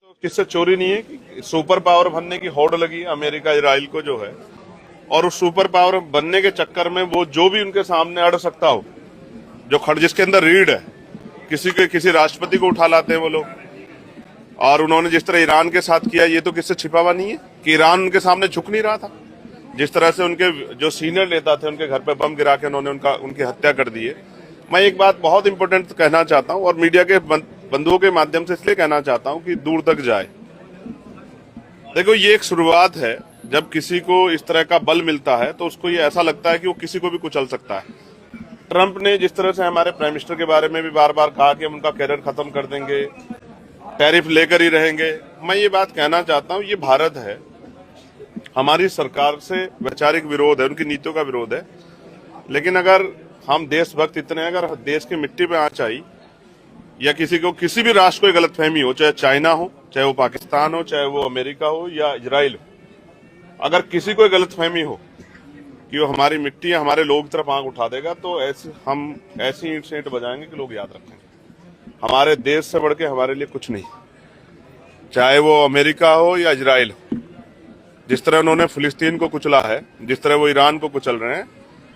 तो किससे चोरी नहीं है कि सुपर पावर बनने की होड़ लगी अमेरिका इजराइल को जो है, और उस सुपर पावर बनने के चक्कर में वो जो भी उनके सामने अड़ सकता हो, जो खड़ जिसके अंदर रीढ़ है, किसी राष्ट्रपति को उठा लाते हैं वो लोग। और उन्होंने जिस तरह ईरान के साथ किया, ये तो किससे छिपा हुआ नहीं है कि ईरान उनके सामने झुक नहीं रहा था। जिस तरह से उनके जो सीनियर नेता थे उनके घर पे बम गिरा के उन्होंने उनकी हत्या कर दी है। मैं एक बात बहुत इंपॉर्टेंट कहना चाहता हूं और मीडिया के बंधुओं के माध्यम से इसलिए कहना चाहता हूं कि दूर तक जाए। देखो, ये एक शुरुआत है। जब किसी को इस तरह का बल मिलता है तो उसको ये ऐसा लगता है कि वो किसी को भी कुचल सकता है। ट्रंप ने जिस तरह से हमारे प्राइम मिनिस्टर के बारे में भी बार बार कहा कि हम उनका कैरियर खत्म कर देंगे, टैरिफ लेकर ही रहेंगे, मैं ये बात कहना चाहता हूं, ये भारत है, हमारी सरकार से वैचारिक विरोध है, उनकी नीतियों का विरोध है। लेकिन अगर हम देशभक्त इतने, अगर देश की मिट्टी पे आंच आई या किसी भी राष्ट्र को गलतफहमी हो, चाहे चाइना हो, चाहे वो पाकिस्तान हो, चाहे वो अमेरिका हो या इजराइल हो, अगर किसी को गलतफहमी हो कि वो हमारी मिट्टी या हमारे लोग की तरफ आंख उठा देगा, तो हम ऐसी ईंट से ईंट बजाएंगे कि लोग याद रखेंगे। हमारे देश से बढ़ के हमारे लिए कुछ नहीं, चाहे वो अमेरिका हो या इजराइल हो। जिस तरह उन्होंने फिलिस्तीन को कुचला है, जिस तरह वो ईरान को कुचल रहे हैं,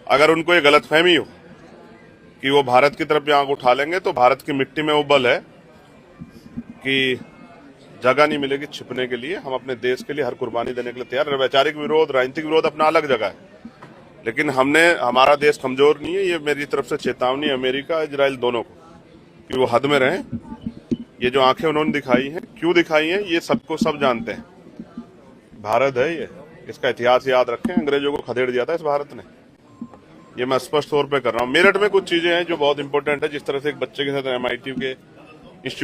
अगर उनको ये गलतफहमी हो कि वो भारत की तरफ भी आंख उठा लेंगे, तो भारत की मिट्टी में वो बल है कि जगह नहीं मिलेगी छिपने के लिए। हम अपने देश के लिए हर कुर्बानी देने के लिए तैयार। वैचारिक विरोध, राजनीतिक विरोध अपना अलग जगह है, लेकिन हमारा देश कमजोर नहीं है। ये मेरी तरफ से चेतावनी अमेरिका इजराइल दोनों को कि वो हद में रहें। ये जो आंखें उन्होंने दिखाई हैं, क्यों दिखाई हैं, ये सब जानते हैं। भारत है ये, इसका इतिहास याद रखें। अंग्रेजों को खदेड़ दिया था इस भारत ने, ये मैं स्पष्ट तौर पे कर रहा हूँ। मेरठ में कुछ चीजें हैं जो बहुत इंपॉर्टेंट है। जिस तरह से एक बच्चे के साथ MIT के इंस्टीट्यूट